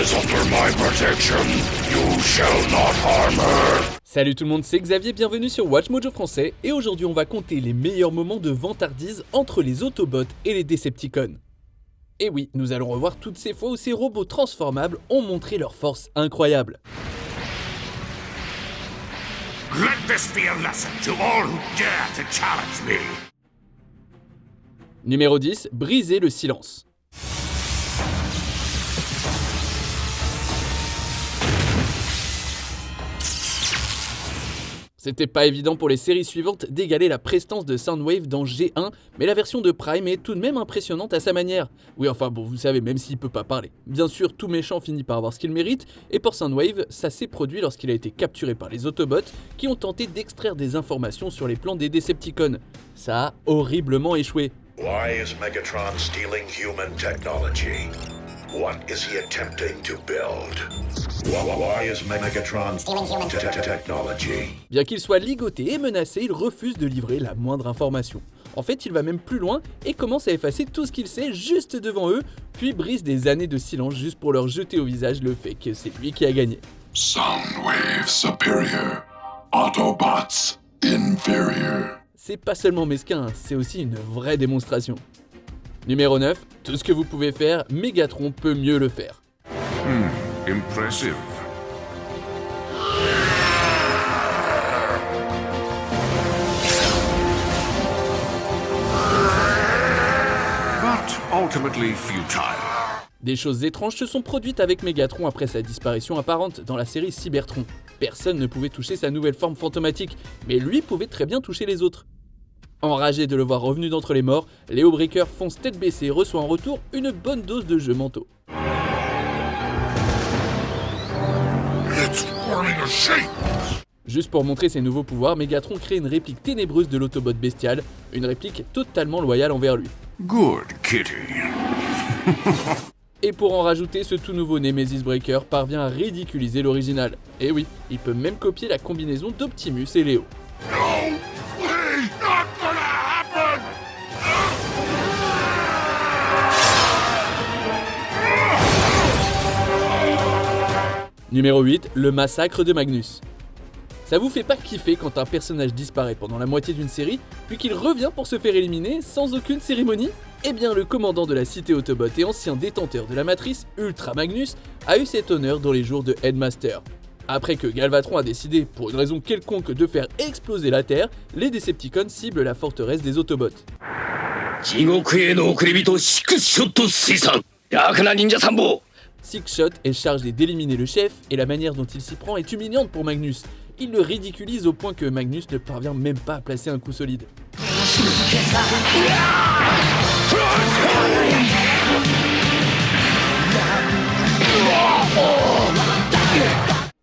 is under my protection. You shall not harm her. Salut tout le monde, c'est Xavier, bienvenue sur Watch Mojo français, et aujourd'hui on va compter les meilleurs moments de vantardise entre les Autobots et les Decepticons. Et oui, nous allons revoir toutes ces fois où ces robots transformables ont montré leur force incroyable. Let this be a lesson to all who dare to challenge me. Numéro 10, briser le silence. C'était pas évident pour les séries suivantes d'égaler la prestance de Soundwave dans G1, mais la version de Prime est tout de même impressionnante à sa manière. Oui, enfin bon, vous savez, même s'il peut pas parler. Bien sûr, tout méchant finit par avoir ce qu'il mérite, et pour Soundwave, ça s'est produit lorsqu'il a été capturé par les Autobots, qui ont tenté d'extraire des informations sur les plans des Decepticons. Ça a horriblement échoué. Why is Megatron stealing human technology? What is he attempting to build? Why is Megatron stealing human technology? Bien qu'il soit ligoté et menacé, il refuse de livrer la moindre information. En fait, il va même plus loin et commence à effacer tout ce qu'il sait juste devant eux, puis brise des années de silence juste pour leur jeter au visage le fait que c'est lui qui a gagné. Soundwave superior. Autobots inferior. C'est pas seulement mesquin, c'est aussi une vraie démonstration. Numéro 9, tout ce que vous pouvez faire, Megatron peut mieux le faire. Impressive. But ultimately futile. Des choses étranges se sont produites avec Megatron après sa disparition apparente dans la série Cybertron. Personne ne pouvait toucher sa nouvelle forme fantomatique, mais lui pouvait très bien toucher les autres. Enragé de le voir revenu d'entre les morts, Léo Breaker fonce tête baissée et reçoit en retour une bonne dose de jeux mentaux. Juste pour montrer ses nouveaux pouvoirs, Megatron crée une réplique ténébreuse de l'Autobot bestial, une réplique totalement loyale envers lui. Good kitty. Et pour en rajouter, ce tout nouveau Nemesis Breaker parvient à ridiculiser l'original. Et oui, il peut même copier la combinaison d'Optimus et Léo. No, please, not gonna happen. Numéro 8, le massacre de Magnus. Ça vous fait pas kiffer quand un personnage disparaît pendant la moitié d'une série, puis qu'il revient pour se faire éliminer sans aucune cérémonie? Eh bien, le commandant de la cité Autobot et ancien détenteur de la matrice, Ultra Magnus, a eu cet honneur dans les jours de Headmaster. Après que Galvatron a décidé, pour une raison quelconque, de faire exploser la Terre, les Decepticons ciblent la forteresse des Autobots. Sixshot est chargé d'éliminer le chef, et la manière dont il s'y prend est humiliante pour Magnus. Il le ridiculise au point que Magnus ne parvient même pas à placer un coup solide.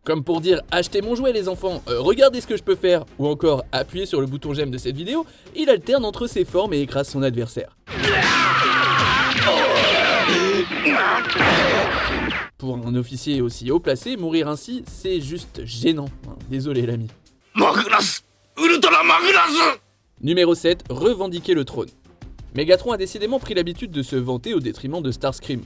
Comme pour dire achetez mon jouet les enfants, regardez ce que je peux faire, ou encore appuyez sur le bouton j'aime de cette vidéo, il alterne entre ses formes et écrase son adversaire. Pour un officier aussi haut placé, mourir ainsi, c'est juste gênant. Désolé l'ami. Magnus, Ultra Magnus. Numéro 7, revendiquer le trône. Megatron a décidément pris l'habitude de se vanter au détriment de Starscream.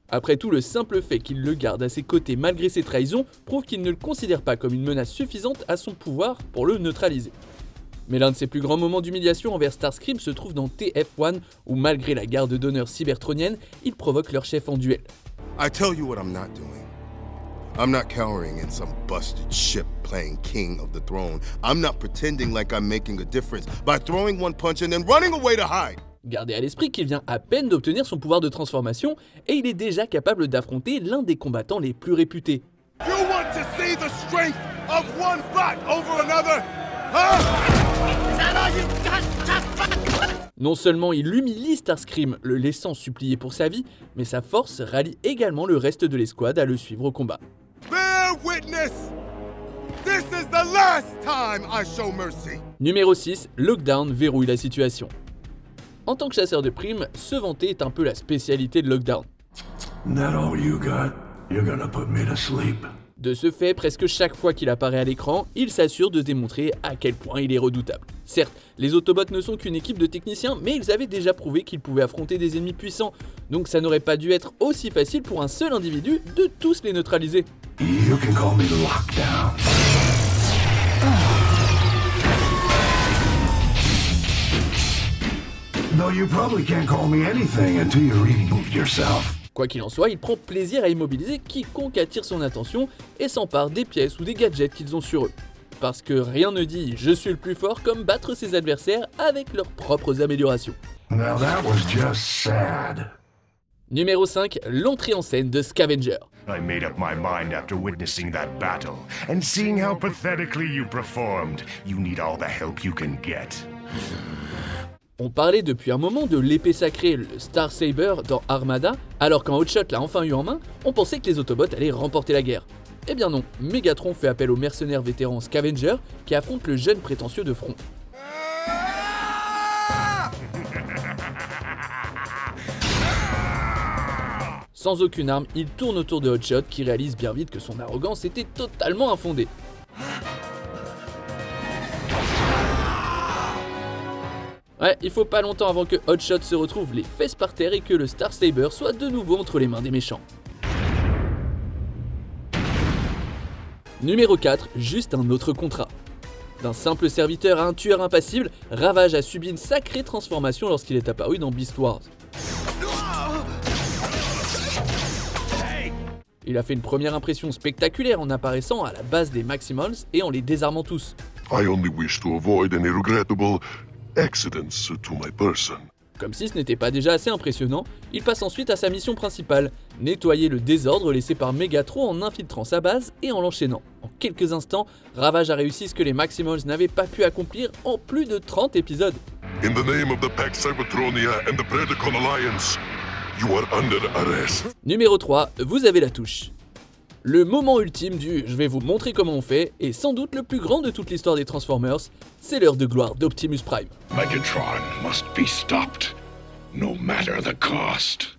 Après tout, le simple fait qu'il le garde à ses côtés malgré ses trahisons prouve qu'il ne le considère pas comme une menace suffisante à son pouvoir pour le neutraliser. Mais l'un de ses plus grands moments d'humiliation envers Starscream se trouve dans TF1 où malgré la garde d'honneur cybertronienne, il provoque leur chef en duel. I tell you what I'm not doing. I'm not cowering in some busted ship playing king of the throne. I'm not pretending like I'm making a difference by throwing one punch and then running away to hide. Gardez à l'esprit qu'il vient à peine d'obtenir son pouvoir de transformation et il est déjà capable d'affronter l'un des combattants les plus réputés. You want to see the strength of one bot over another? Huh? Non seulement il humilie Starscream, le laissant supplier pour sa vie, mais sa force rallie également le reste de l'escouade à le suivre au combat. Bear witness! This is the last time I show mercy. Numéro 6, Lockdown verrouille la situation. En tant que chasseur de primes, se vanter est un peu la spécialité de Lockdown. That all you got? You're gonna put me to sleep. De ce fait, presque chaque fois qu'il apparaît à l'écran, il s'assure de démontrer à quel point il est redoutable. Certes, les Autobots ne sont qu'une équipe de techniciens, mais ils avaient déjà prouvé qu'ils pouvaient affronter des ennemis puissants, donc ça n'aurait pas dû être aussi facile pour un seul individu de tous les neutraliser. You can call me Lockdown. Though you probably can't call me anything until you reboot yourself. Quoi qu'il en soit, il prend plaisir à immobiliser quiconque attire son attention et s'empare des pièces ou des gadgets qu'ils ont sur eux. Parce que rien ne dit « je suis le plus fort » comme battre ses adversaires avec leurs propres améliorations. Now that was just sad. Numéro 5, l'entrée en scène de Scavenger. I made up my mind after witnessing that battle and seeing how pathetically you performed. You need all the help you can get. On parlait depuis un moment de l'épée sacrée, le Star Saber dans Armada, alors quand Hotshot l'a enfin eu en main, on pensait que les Autobots allaient remporter la guerre. Eh bien non, Megatron fait appel au mercenaire vétéran Scavenger qui affronte le jeune prétentieux de front. Sans aucune arme, il tourne autour de Hotshot qui réalise bien vite que son arrogance était totalement infondée. Ouais, il faut pas longtemps avant que Hotshot se retrouve les fesses par terre et que le Star Saber soit de nouveau entre les mains des méchants. Numéro 4, juste un autre contrat. D'un simple serviteur à un tueur impassible, Ravage a subi une sacrée transformation lorsqu'il est apparu dans Beast Wars. Il a fait une première impression spectaculaire en apparaissant à la base des Maximals et en les désarmant tous. I only wish to avoid any regrettable accidents to my person. Comme si ce n'était pas déjà assez impressionnant, il passe ensuite à sa mission principale, nettoyer le désordre laissé par Megatron en infiltrant sa base et en l'enchaînant. En quelques instants, Ravage a réussi ce que les Maximals n'avaient pas pu accomplir en plus de 30 épisodes. In the name of the Pax Cybertronia and the Predacon Alliance, you are under arrest. Numéro 3, vous avez la touche. Le moment ultime du « je vais vous montrer comment on fait » est sans doute le plus grand de toute l'histoire des Transformers, c'est l'heure de gloire d'Optimus Prime. Megatron must be stopped, no matter the cost.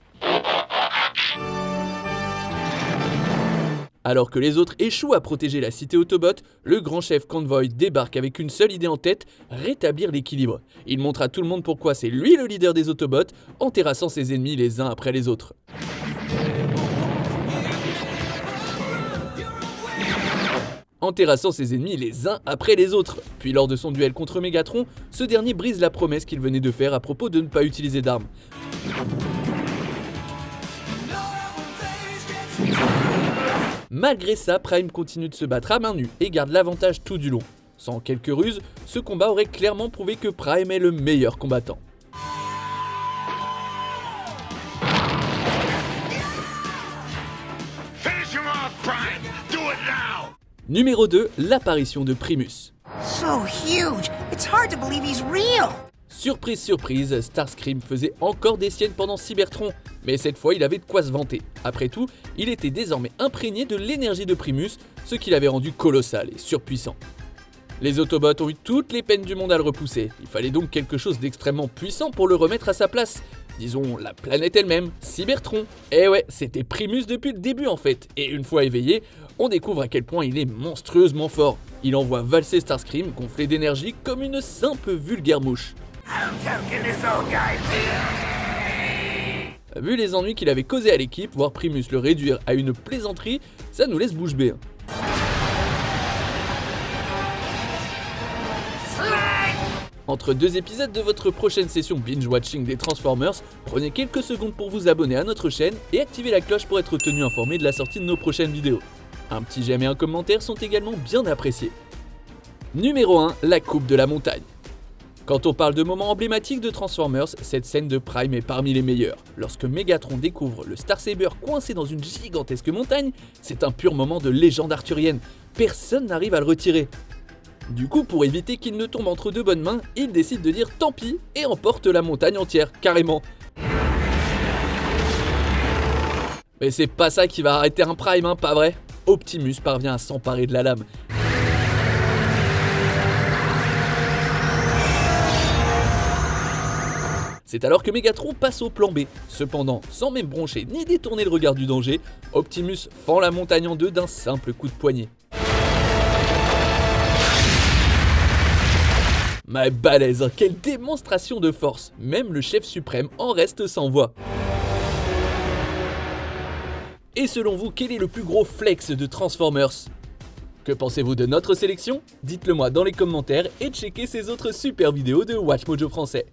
Alors que les autres échouent à protéger la cité Autobot, le grand chef Convoy débarque avec une seule idée en tête, rétablir l'équilibre. Il montre à tout le monde pourquoi c'est lui le leader des Autobots, en terrassant ses ennemis les uns après les autres. Puis lors de son duel contre Megatron, ce dernier brise la promesse qu'il venait de faire à propos de ne pas utiliser d'armes. Malgré ça, Prime continue de se battre à main nue et garde l'avantage tout du long. Sans quelques ruses, ce combat aurait clairement prouvé que Prime est le meilleur combattant. Finish him off, Prime! Do it now! Numéro 2, l'apparition de Primus. So huge, it's hard to believe he's real. Surprise, surprise, Starscream faisait encore des siennes pendant Cybertron, mais cette fois il avait de quoi se vanter. Après tout, il était désormais imprégné de l'énergie de Primus, ce qui l'avait rendu colossal et surpuissant. Les Autobots ont eu toutes les peines du monde à le repousser, il fallait donc quelque chose d'extrêmement puissant pour le remettre à sa place. Disons, la planète elle-même, Cybertron. Eh ouais, c'était Primus depuis le début en fait, et une fois éveillé, on découvre à quel point il est monstrueusement fort. Il envoie valser Starscream, gonflé d'énergie comme une simple vulgaire mouche. Vu les ennuis qu'il avait causés à l'équipe, voir Primus le réduire à une plaisanterie, ça nous laisse bouche bée. Entre deux épisodes de votre prochaine session binge-watching des Transformers, prenez quelques secondes pour vous abonner à notre chaîne et activer la cloche pour être tenu informé de la sortie de nos prochaines vidéos. Un petit j'aime et un commentaire sont également bien appréciés. Numéro 1, la coupe de la montagne. Quand on parle de moments emblématiques de Transformers, cette scène de Prime est parmi les meilleures. Lorsque Megatron découvre le Star Saber coincé dans une gigantesque montagne, c'est un pur moment de légende arthurienne. Personne n'arrive à le retirer. Du coup, pour éviter qu'il ne tombe entre deux bonnes mains, il décide de dire tant pis et emporte la montagne entière, carrément. Mais c'est pas ça qui va arrêter un Prime, hein, pas vrai? Optimus parvient à s'emparer de la lame. C'est alors que Megatron passe au plan B. Cependant, sans même broncher ni détourner le regard du danger, Optimus fend la montagne en deux d'un simple coup de poignet. Mais balèze, hein, quelle démonstration de force! Même le chef suprême en reste sans voix. Et selon vous, quel est le plus gros flex de Transformers? Que pensez-vous de notre sélection? Dites-le moi dans les commentaires et checkez ces autres super vidéos de WatchMojo français.